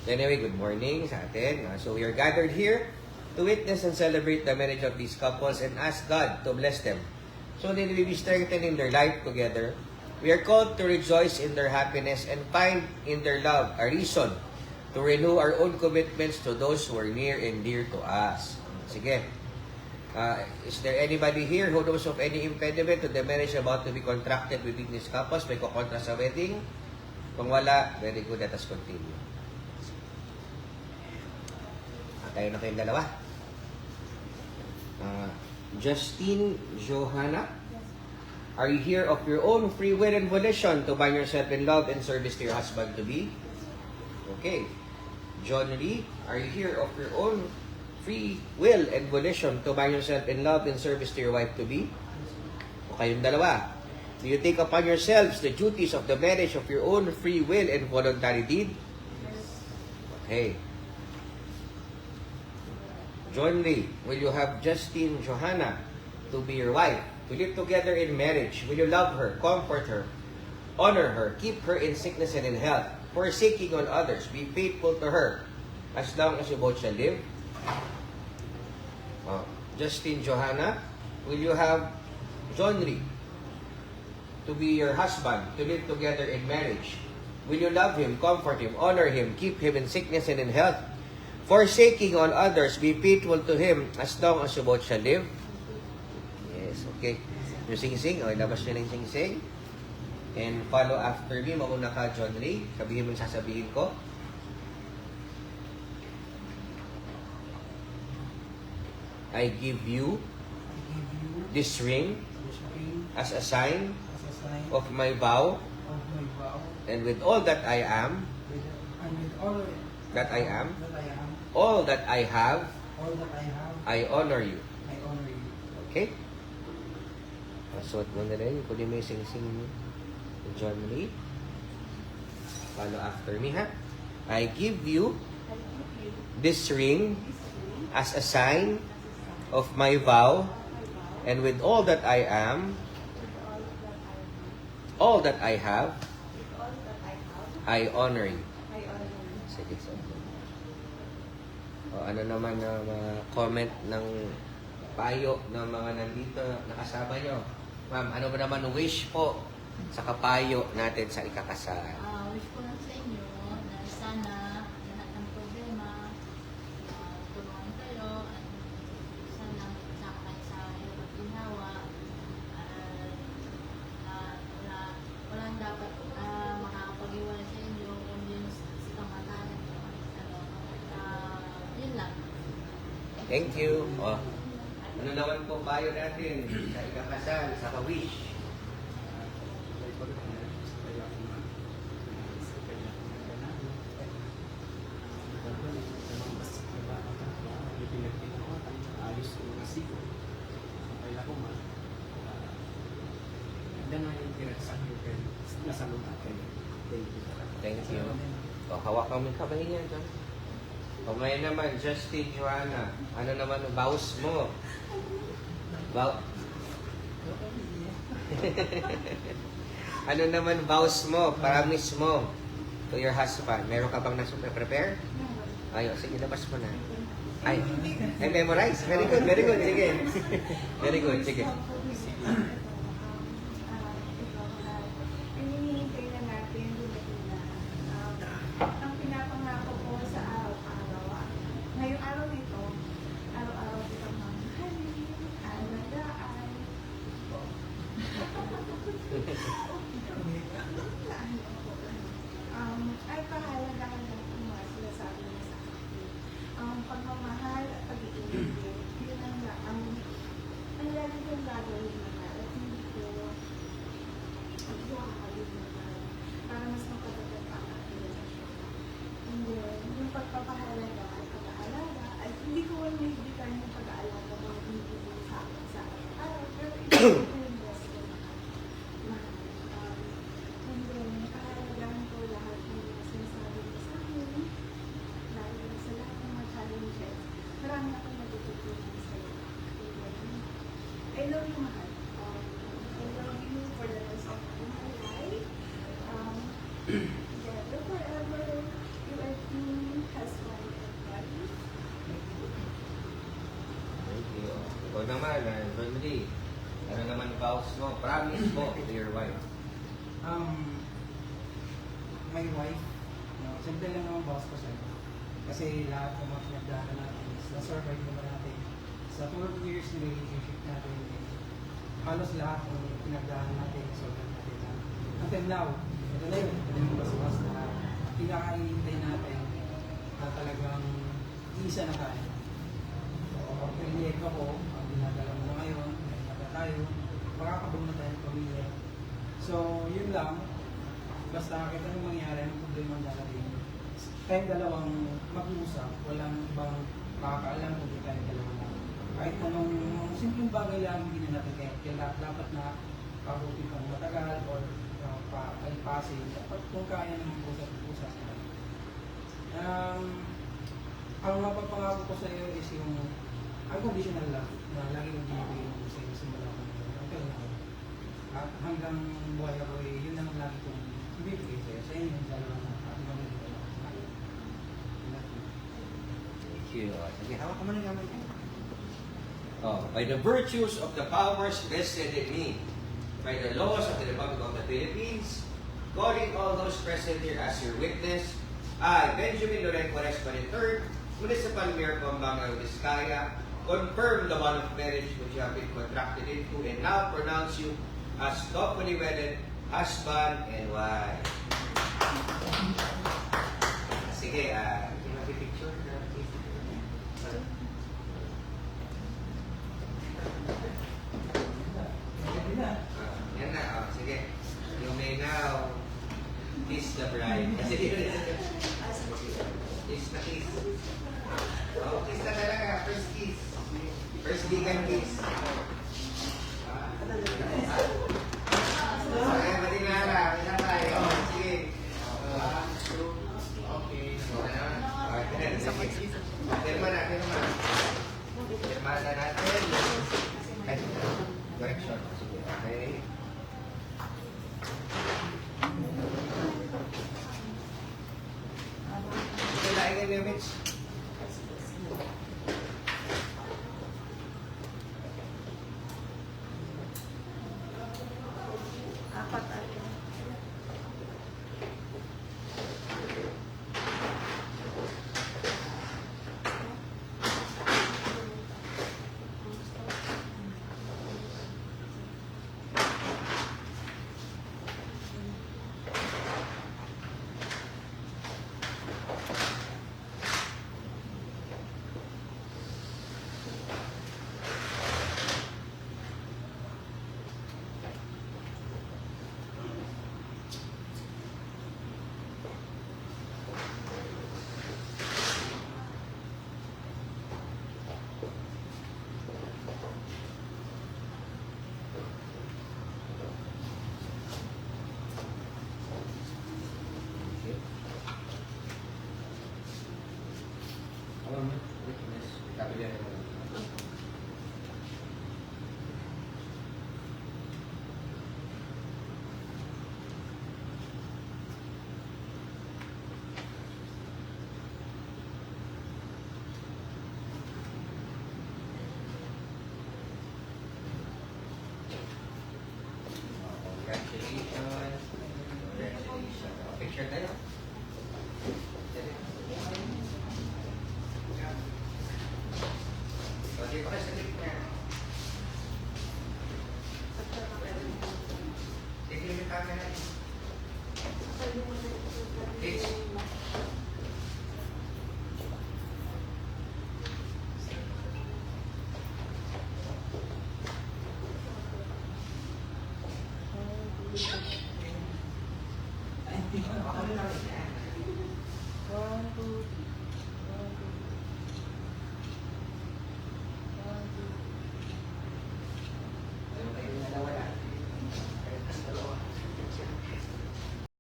Anyway, good morning sa atin. So we are gathered here to witness and celebrate the marriage of these couples and ask God to bless them so they will be strengthened in their life together. We are called to rejoice in their happiness and find in their love a reason to renew our own commitments to those who are near and dear to us. Sige. Is there anybody here who knows of any impediment to the marriage about to be contracted between these couples? May kukontra sa wedding? Kung wala, very good. Let us continue. Tayo na kayong dalawa. Justine Johanna, are you here of your own free will and volition to bind yourself in love and service to your husband-to-be? Okay. John Lee, are you here of your own free will and volition to bind yourself in love and service to your wife-to-be? O kayong dalawa. Do you take upon yourselves the duties of the marriage of your own free will and voluntary deed? Okay. John Lee, will you have Justine Johanna to be your wife, to live together in marriage? Will you love her, comfort her, honor her, keep her in sickness and in health, forsaking on others, be faithful to her, as long as you both shall live? Justine Johanna, will you have John Lee to be your husband, to live together in marriage? Will you love him, comfort him, honor him, keep him in sickness and in health, forsaking on others, be faithful to him as long as you both shall live? Yes, okay. Yung sing-sing, okay, labas nyo na yung sing-sing. And follow after me, mauna ka, John Lee. Sabihin mo yung sasabihin ko. I give you this ring as a sign of my vow, and with all that I am, all that I have, I honor you. Okay? Pasuot mo na rin. Kunin mo yung sing-sing mo. John Lee. Follow after me, ha? I give you this ring as a sign of my vow, and with all that I am, all that I have, I honor you. Sige, sige. Ano naman na comment ng payo ng mga nandito nakasama nyo? Ma'am, ano ba naman wish po sa kapayo natin sa ikakasal? Wish ko lang sa inyo na sana lahat ng problema tulungan kayo at sana magsama kayo sa hirap at ginawa at walang dapat makakapag-iwala sa inyo kung yun si kamatayan. Yun lang. Thank you. Ano naman po payo natin sa ikakasal, sa ka-wish? Thank you. Hawakan mo yung kamay niya dyan. Ngayon naman, Justine Johanna, ano naman ang vows mo? Ano naman vows mo, promise mo to your husband? Meron ka bang nasa-prepare? Ayo, sige, labas mo na. Ay, memorize? Very good, very good. Sige. Very good, sige. Ay pahalagahan ng mga sinasabi niya sa akin. Ang pagmamahal at pag-iibig, yun ang lagi kong gagawin naman at hindi ko iwahalin naman para mas mapatagal pa ang aking relasyon. And then, yung pagpapahalaga at pag-aalaga, ay hindi ko man may bitan yung pag-aalaga mga binibigay sa akin sa araw. Pero ito yung best ko naman. And then, pahalagahan ko lahat ng mga sinasabi mo sa akin. Dahil sa lahat ng mga challenges, marami akong natututunan sa iyo. I love you, mahal. I love you for the rest of my life. Together forever, you and me. naman, family. Ano naman vows mo? Promise mo to your wife. My wife, simple lang naman boss ko sa'yo. Kasi lahat ng mga pinagdaanan natin is na-survive naman natin. Sa 12 years na relationship natin, halos lahat ng pinagdaanan natin, survive natin na. Until now, ito na yun, ito yung baswas na pinakaihintay natin na talagang isa na tayo. So, pinag ako, ang dinadala mo na ngayon, nagkata tayo, makakabong na tayo ng pamilya. So, yun lang. Basta kahit anong mangyari, anong problema ang darating. Tayong dalawang mag-uusap, walang ibang makakaalam kung di tayo dalawa lang. Kahit anong simpleng bagay lang, hindi na natin kaya dapat na pabuti pang matagal or palipasin. Dapat kung kaya naman usap-usap na. Ang mapapangako ko sa iyo is yung unconditional love na lagi kong binibigay mo sa iyo simula ko ngayon. Until now. At hanggang buhay ako, yun naman lagi kong ibibigay sa iyo. Sa inyo, dalawa na at mamili ko lang. Thank you. Sige, hawak ka muna naman. By the virtues of the powers vested in me, by the laws of the Republic of the Philippines, calling all those present here as your witness, I, Benjamin Loren Cuaresma III, Municipal Mayor Pampanga, Vizcaya, confirm the bond of marriage which you have been contracted into and now pronounce you as lawfully wedded husband and wife. Sige, hindi mag-picture. Yan na, sige. You may now kiss the bride. Kasi kiss na kiss. Kiss na talaga. First kiss. First vegan kiss. Okay, matinara. Isa tayo. Sige. Okay. Firma na, firma. Firma na natin. Correction. Sige, okay. Okay, lain kayo, Memich. Apat ate. Congratulations. Congratulations. Picture tayo. Okay, pa sa link niya. Sige, yung camera. Please.